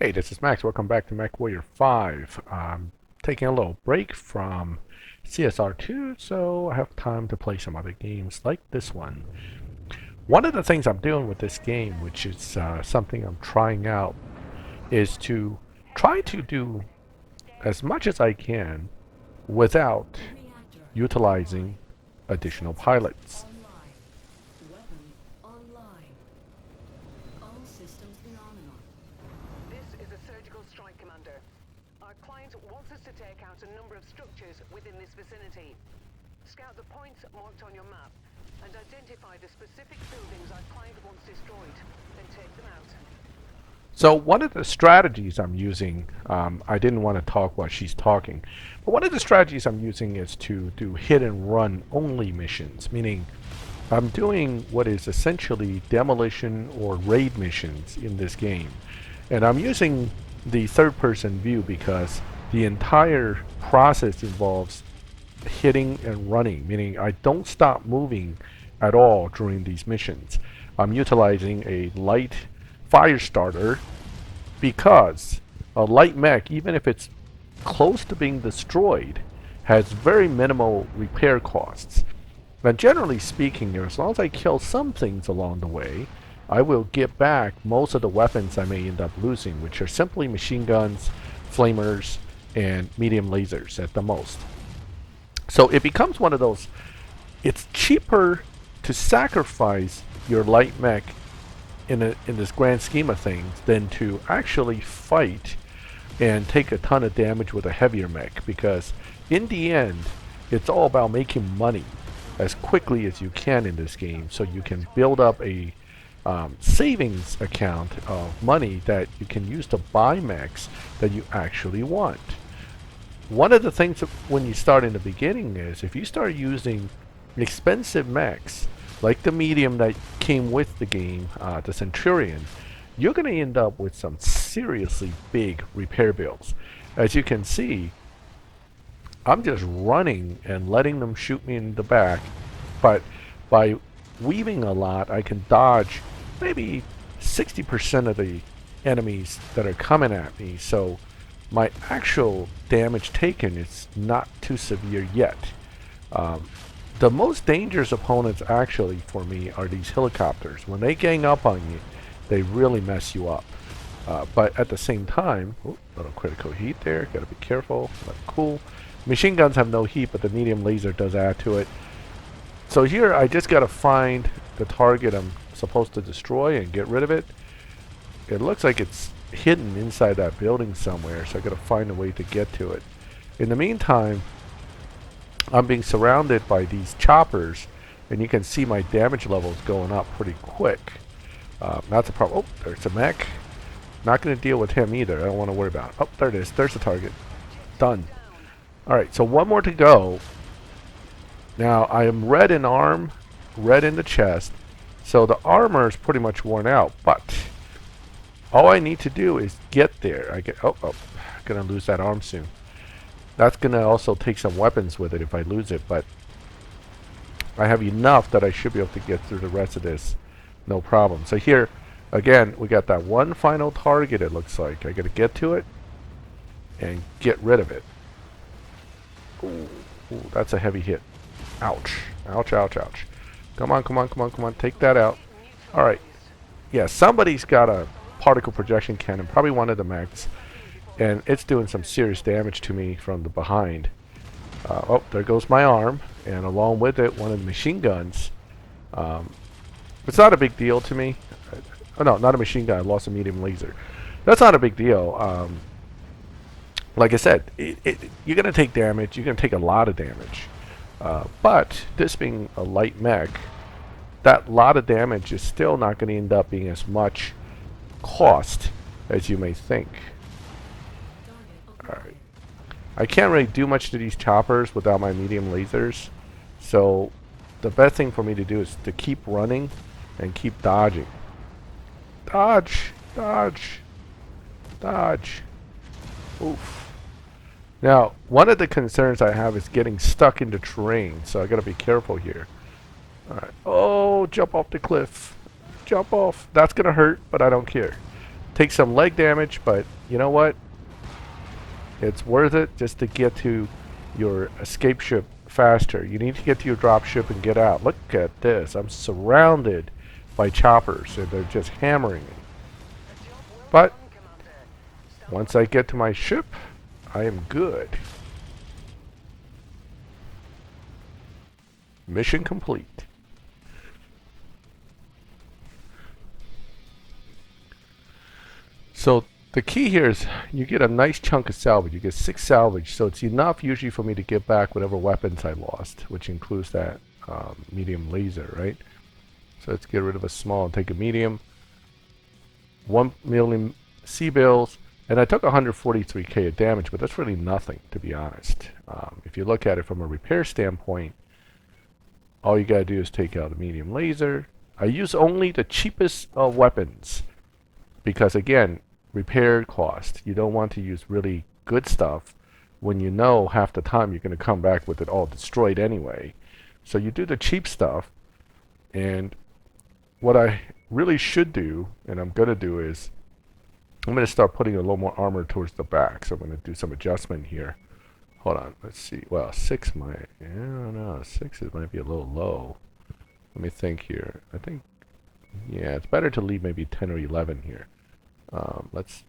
Hey, this is Max. Welcome back to Mechwarrior 5. Taking a little break from CSR2, so I have time to play some other games like this one. One of the things I'm doing with this game, which is something I'm trying out, is to try to do as much as I can without utilizing additional pilots. This is a surgical strike, Commander. Our client wants us to take out a number of structures within this vicinity. Scout the points marked on your map and identify the specific buildings our client wants destroyed, then take them out. So one of the strategies I'm using, I didn't want to talk while she's talking, but one of the strategies I'm using is to do hit and run only missions, meaning I'm doing what is essentially demolition or raid missions in this game. And I'm using the third person view because the entire process involves hitting and running, meaning I don't stop moving at all during these missions. I'm utilizing a light fire starter because a light mech, even if it's close to being destroyed, has very minimal repair costs. Now, generally speaking, as long as I kill some things along the way, I will get back most of the weapons I may end up losing, which are simply machine guns, flamers, and medium lasers at the most. So it becomes one of those, it's cheaper to sacrifice your light mech in this grand scheme of things than to actually fight and take a ton of damage with a heavier mech, because in the end, it's all about making money as quickly as you can in this game, so you can build up a savings account of money that you can use to buy mechs that you actually want. One of the things that when you start in the beginning is if you start using expensive mechs like the medium that came with the game, the Centurion, you're going to end up with some seriously big repair bills. As you can see, I'm just running and letting them shoot me in the back, but by weaving a lot, I can dodge maybe 60% of the enemies that are coming at me, so my actual damage taken is not too severe yet. The most dangerous opponents actually for me are these helicopters. When they gang up on you, they really mess you up. But at the same time, little critical heat there, gotta be careful, but cool. Machine guns have no heat, but the medium laser does add to it. So here I just gotta find the target I'm supposed to destroy and get rid of it. It looks like it's hidden inside that building somewhere, so I gotta find a way to get to it. In the meantime, I'm being surrounded by these choppers, and you can see my damage levels going up pretty quick. That's a problem. Oh, there's a mech. Not going to deal with him either. I don't want to worry about it. Oh, there it is. There's the target. Done. Alright, so one more to go. Now, I am red in arm, red in the chest, so the armor is pretty much worn out, but all I need to do is get there. I'm going to lose that arm soon. That's going to also take some weapons with it if I lose it, but I have enough that I should be able to get through the rest of this. No problem. So here, again, we got that one final target, it looks like. I got to get to it and get rid of it. Ooh, that's a heavy hit. Ouch. Ouch, ouch, ouch. Come on, come on, come on, come on. Take that out. Alright. Yeah, somebody's got a particle projection cannon, probably one of the mechs, and it's doing some serious damage to me from the behind. Oh, there goes my arm, and along with it, one of the machine guns. It's not a big deal to me. Oh no, not a machine gun. I lost a medium laser. That's not a big deal. Like I said, you're going to take damage. You're going to take a lot of damage. But this being a light mech, that lot of damage is still not going to end up being as much cost as you may think. Alright. I can't really do much to these choppers without my medium lasers, so the best thing for me to do is to keep running and keep dodging. Dodge! Dodge! Dodge! Oof. Now, one of the concerns I have is getting stuck in the terrain, so I gotta be careful here. Alright. Oh, jump off the cliff. Jump off. That's gonna hurt, but I don't care. Take some leg damage, but you know what? It's worth it just to get to your escape ship faster. You need to get to your drop ship and get out. Look at this. I'm surrounded by choppers, and they're just hammering me. But once I get to my ship, I am good. Mission complete. So the key here is you get a nice chunk of salvage. You get 6 salvage, so it's enough usually for me to get back whatever weapons I lost, which includes that medium laser, right? So let's get rid of a small and take a medium. 1 million C-bills, and I took 143k of damage, but that's really nothing, to be honest. If you look at it from a repair standpoint, all you gotta do is take out a medium laser. I use only the cheapest weapons because, again, repair cost. You don't want to use really good stuff when you know half the time you're going to come back with it all destroyed anyway. So you do the cheap stuff, and what I really should do, and I'm going to do, is I'm going to start putting a little more armor towards the back. So I'm going to do some adjustment here. Hold on, let's see. Well, 6 might, I don't know, 6 it might be a little low. Let me think here. I think, yeah, it's better to leave maybe 10 or 11 here. Let's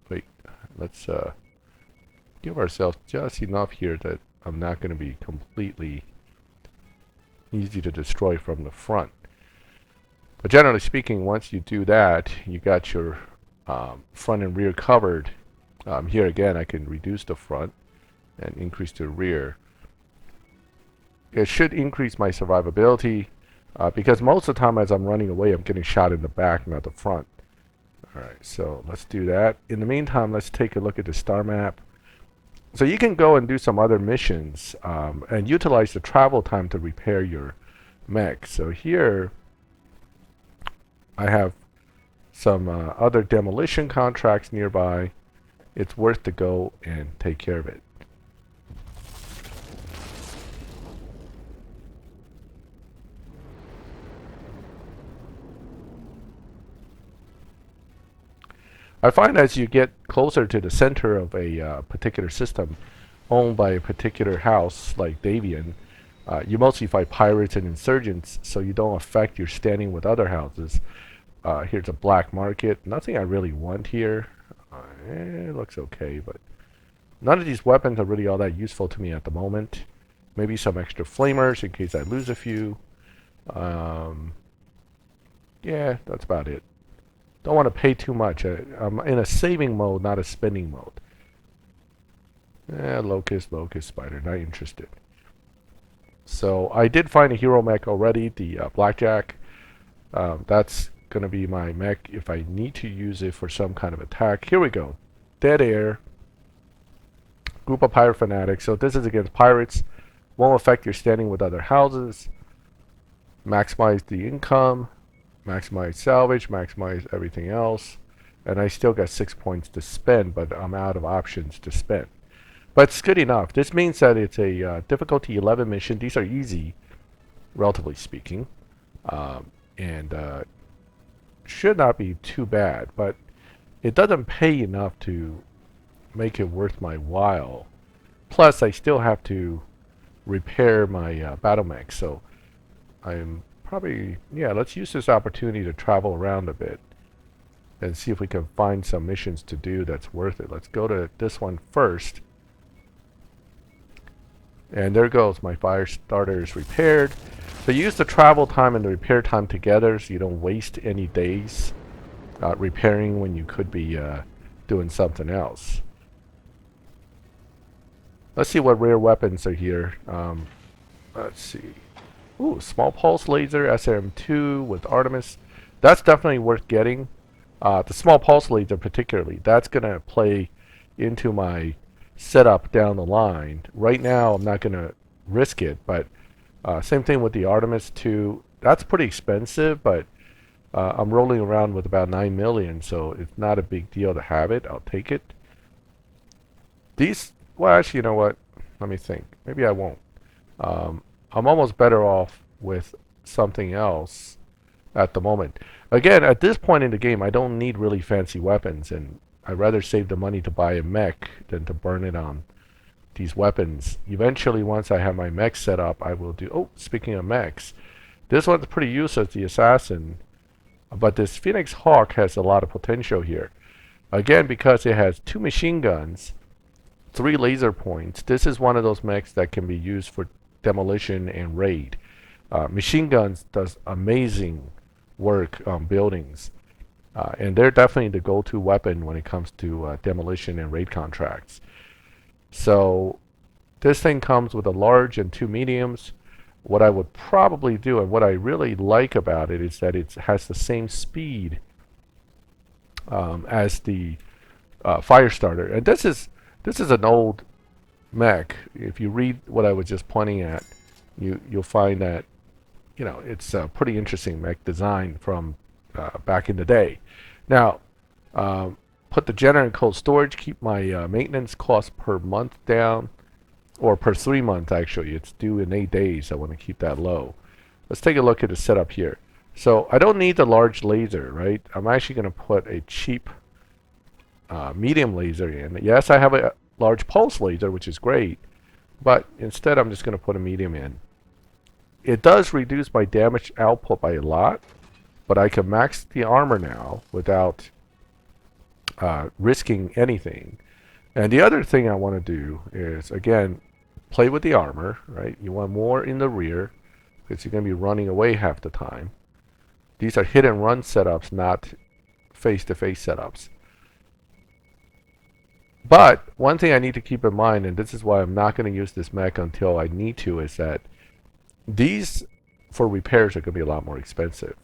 wait. Let's give ourselves just enough here that I'm not going to be completely easy to destroy from the front. But generally speaking, once you do that, you got your front and rear covered. Here again, I can reduce the front and increase the rear. It should increase my survivability because most of the time as I'm running away, I'm getting shot in the back, not the front. Alright, so let's do that. In the meantime, let's take a look at the star map. So you can go and do some other missions and utilize the travel time to repair your mech. So here I have some other demolition contracts nearby. It's worth to go and take care of it. I find as you get closer to the center of a particular system owned by a particular house like Davian, you mostly fight pirates and insurgents, so you don't affect your standing with other houses. Here's a black market. Nothing I really want here. It looks okay, but none of these weapons are really all that useful to me at the moment. Maybe some extra flamers in case I lose a few. Yeah, that's about it. Don't want to pay too much. I'm in a saving mode, not a spending mode. Locust, spider, not interested. So I did find a hero mech already, the blackjack. That's going to be my mech if I need to use it for some kind of attack. Here we go. Dead air. Group of pirate fanatics. So this is against pirates. Won't affect your standing with other houses. Maximize the income. Maximize salvage, maximize everything else, and I still got 6 points to spend, but I'm out of options to spend. But it's good enough. This means that it's a difficulty 11 mission. These are easy, relatively speaking, and should not be too bad, but it doesn't pay enough to make it worth my while. Plus, I still have to repair my battle mech, so I'm probably, yeah, let's use this opportunity to travel around a bit and see if we can find some missions to do that's worth it. Let's go to this one first. And there goes, my fire starter is repaired. So use the travel time and the repair time together so you don't waste any days repairing when you could be doing something else. Let's see what rare weapons are here. Let's see. Ooh, small pulse laser, SM2 with Artemis. That's definitely worth getting. The small pulse laser particularly, that's going to play into my setup down the line. Right now, I'm not going to risk it, but same thing with the Artemis 2. That's pretty expensive, but I'm rolling around with about 9 million, so it's not a big deal to have it. I'll take it. These, well, actually, you know what? Let me think. Maybe I won't. I'm almost better off with something else at the moment. Again, at this point in the game, I don't need really fancy weapons, and I'd rather save the money to buy a mech than to burn it on these weapons. Eventually, once I have my mech set up, I will do... Oh, speaking of mechs, this one's pretty useless, the assassin. But this Phoenix Hawk has a lot of potential here. Again, because it has 2 machine guns, 3 laser points, this is one of those mechs that can be used for demolition and raid. Machine guns does amazing work on buildings. And they're definitely the go-to weapon when it comes to demolition and raid contracts. So this thing comes with a large and 2 mediums. What I would probably do, and what I really like about it, is that it has the same speed as the Firestarter. And this is an old mech. If you read what I was just pointing at, you'll find that it's a pretty interesting mech design from back in the day. Now, put the generator in cold storage, keep my maintenance cost per month down, or per 3 months actually. It's due in 8 days. I want to keep that low. Let's take a look at the setup here. So I don't need the large laser, right? I'm actually going to put a cheap medium laser in. Yes, I have a large pulse laser, which is great, but instead I'm just going to put a medium in. It does reduce my damage output by a lot, but I can max the armor now without risking anything. And the other thing I want to do is, again, play with the armor, right? You want more in the rear because you're going to be running away half the time. These are hit and run setups, not face-to-face setups. But one thing I need to keep in mind, and this is why I'm not going to use this mech until I need to, is that these for repairs are going to be a lot more expensive.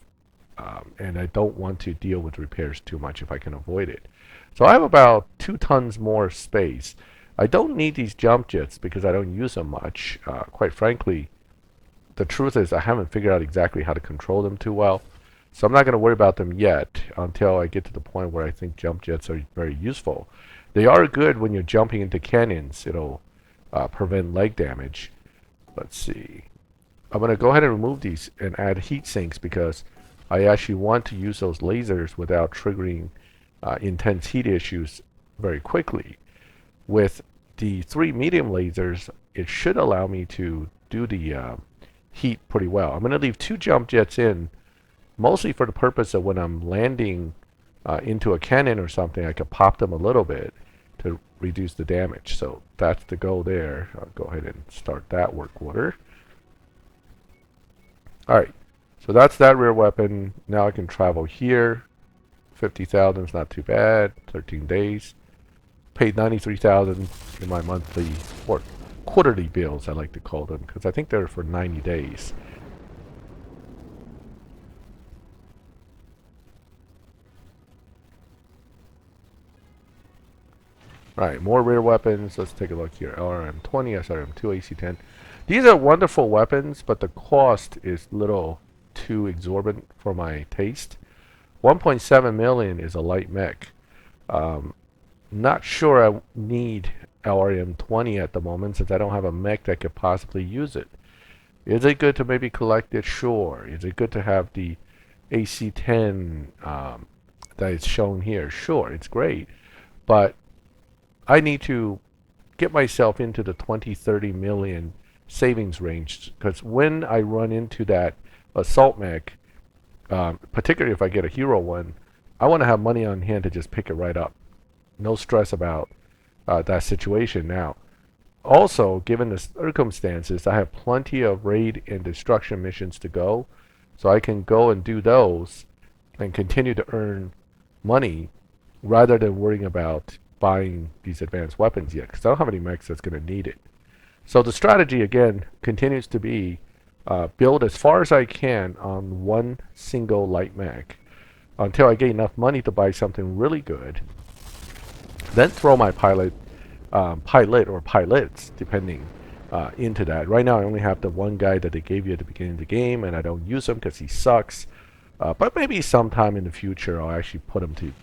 And I don't want to deal with repairs too much if I can avoid it. So I have about 2 tons more space. I don't need these jump jets because I don't use them much. Quite frankly, the truth is I haven't figured out exactly how to control them too well. So I'm not going to worry about them yet until I get to the point where I think jump jets are very useful. They are good when you're jumping into canyons. It'll prevent leg damage. Let's see. I'm going to go ahead and remove these and add heat sinks because I actually want to use those lasers without triggering intense heat issues very quickly. With the 3 medium lasers, it should allow me to do the heat pretty well. I'm going to leave 2 jump jets in, mostly for the purpose of when I'm landing into a cannon or something, I could pop them a little bit to reduce the damage. So that's the goal there. I'll go ahead and start that work order. Alright, so that's that rear weapon. Now I can travel here. 50,000 is not too bad. 13 days. Paid 93,000 in my monthly or quarterly bills, I like to call them, because I think they're for 90 days. Alright, more rear weapons. Let's take a look here. LRM-20, SRM-2, AC-10. These are wonderful weapons, but the cost is a little too exorbitant for my taste. 1.7 million is a light mech. Not sure I need LRM-20 at the moment since I don't have a mech that could possibly use it. Is it good to maybe collect it? Sure. Is it good to have the AC-10 that is shown here? Sure, it's great. But I need to get myself into the 20-30 million savings range, because when I run into that assault mech, particularly if I get a hero one, I want to have money on hand to just pick it right up. No stress about that situation now. Also, given the circumstances, I have plenty of raid and destruction missions to go, so I can go and do those and continue to earn money rather than worrying about buying these advanced weapons yet, because I don't have any mechs that's going to need it. So the strategy, again, continues to be build as far as I can on one single light mech until I get enough money to buy something really good. Then throw my pilot or pilots, depending, into that. Right now I only have the one guy that they gave you at the beginning of the game, and I don't use him because he sucks. But maybe sometime in the future I'll actually put him to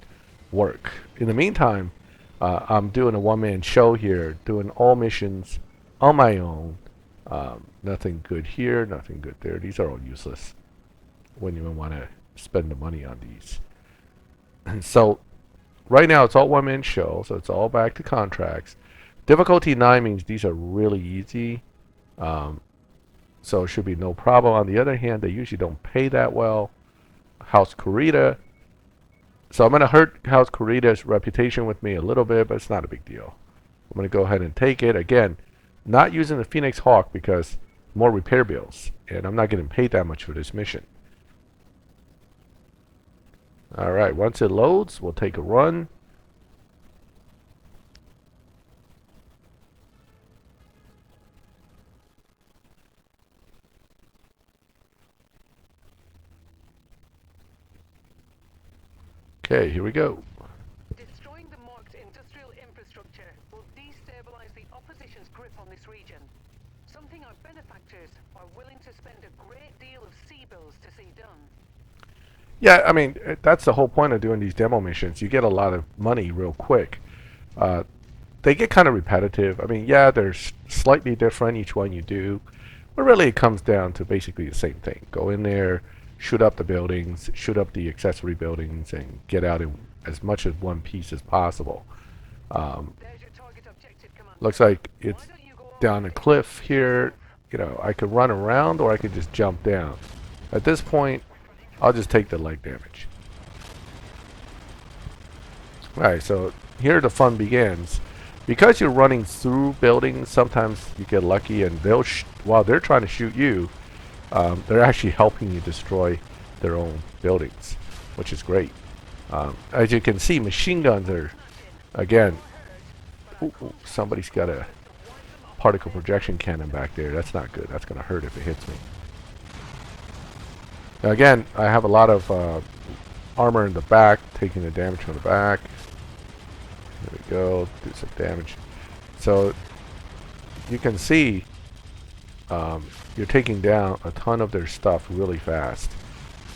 work. In the meantime, I'm doing a one-man show here, doing all missions on my own. Nothing good here, nothing good there. These are all useless. Wouldn't even want to spend the money on these. So right now it's all one-man show, so it's all back to contracts. Difficulty 9 means these are really easy, so it should be no problem. On the other hand, they usually don't pay that well. House Kurita. So I'm going to hurt House Kurita's reputation with me a little bit, but it's not a big deal. I'm going to go ahead and take it. Again, not using the Phoenix Hawk because more repair bills, and I'm not getting paid that much for this mission. Alright, once it loads, we'll take a run. Okay, here we go. Destroying the marked industrial infrastructure will destabilize the opposition's grip on this region. Something our benefactors are willing to spend a great deal of sea bills to see done. Yeah, I mean, that's the whole point of doing these demo missions. You get a lot of money real quick. They get kind of repetitive. I mean, yeah, they're slightly different each one you do. But really it comes down to basically the same thing. Go in there, shoot up the buildings, shoot up the accessory buildings, and get out in as much as one piece as possible. There's your target objective, Commander. Looks like it's down a cliff here. You know, I could run around or I could just jump down. At this point, I'll just take the leg damage. Alright, so here the fun begins. Because you're running through buildings, sometimes you get lucky and they'll while they're trying to shoot you, they're actually helping you destroy their own buildings, which is great. As you can see, machine guns are, again, somebody's got a particle projection cannon back there. That's not good. That's going to hurt if it hits me. Now again, I have a lot of armor in the back, taking the damage from the back. There we go, do some damage. So you can see you're taking down a ton of their stuff really fast.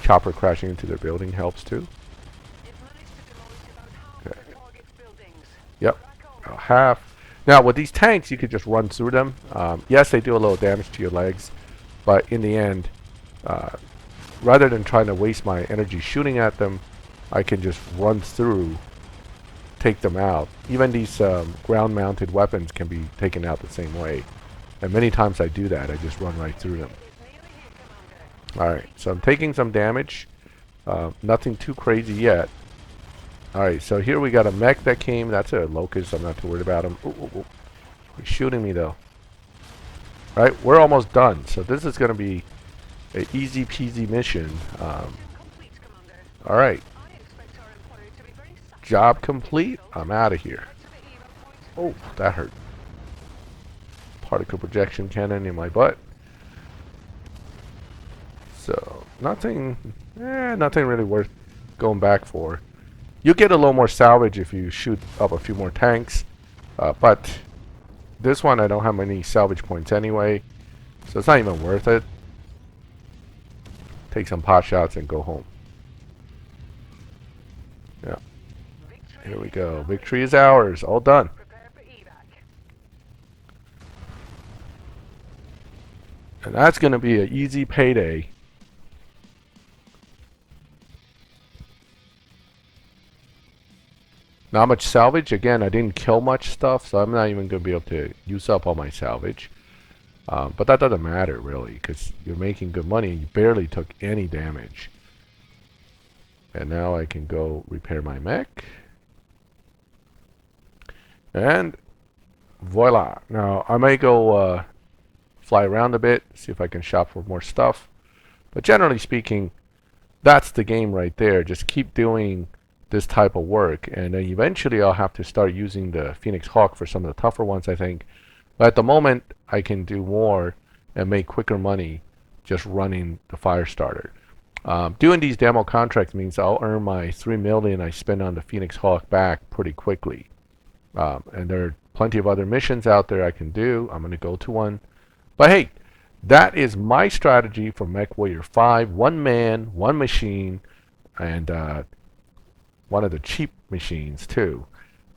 Chopper crashing into their building helps too. Okay. Yep, about half. Now with these tanks you could just run through them. Yes, they do a little damage to your legs, but in the end, rather than trying to waste my energy shooting at them, I can just run through, take them out. Even these ground-mounted weapons can be taken out the same way. And many times I do that. I just run right through them. Alright, so I'm taking some damage. Nothing too crazy yet. Alright, so here we got a mech that came. That's a locust. I'm not too worried about him. Ooh, ooh, ooh. He's shooting me though. Alright, we're almost done. So this is going to be an easy peasy mission. Alright. Job complete. I'm out of here. Oh, that hurt. Particle projection cannon in my butt. So, nothing really worth going back for. You get a little more salvage if you shoot up a few more tanks. But this one I don't have many salvage points anyway. So it's not even worth it. Take some pot shots and go home. Yeah. Here we go. Victory is ours. All done. And that's going to be an easy payday. Not much salvage. Again, I didn't kill much stuff, so I'm not even going to be able to use up all my salvage. But that doesn't matter, really, because you're making good money and you barely took any damage. And now I can go repair my mech. And voila. Now, I may go fly around a bit, see if I can shop for more stuff. But generally speaking, that's the game right there. Just keep doing this type of work, and then eventually I'll have to start using the Phoenix Hawk for some of the tougher ones, I think. But at the moment, I can do more and make quicker money just running the Firestarter. Doing these demo contracts means I'll earn my $3 million I spend on the Phoenix Hawk back pretty quickly. And there are plenty of other missions out there I can do. I'm going to go to one. But hey, that is my strategy for Mechwarrior 5. One man, one machine, and one of the cheap machines too,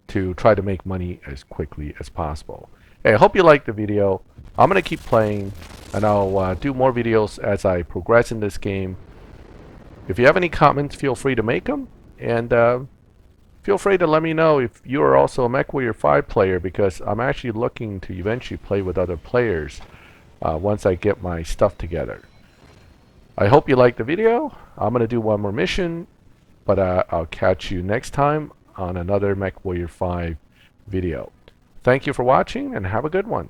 to try to make money as quickly as possible. Hey, I hope you liked the video. I'm going to keep playing, and I'll do more videos as I progress in this game. If you have any comments, feel free to make them, and feel free to let me know if you are also a Mechwarrior 5 player, because I'm actually looking to eventually play with other players once I get my stuff together. I hope you liked the video. I'm going to do one more mission, but I'll catch you next time on another Mechwarrior 5 video. Thank you for watching, and have a good one.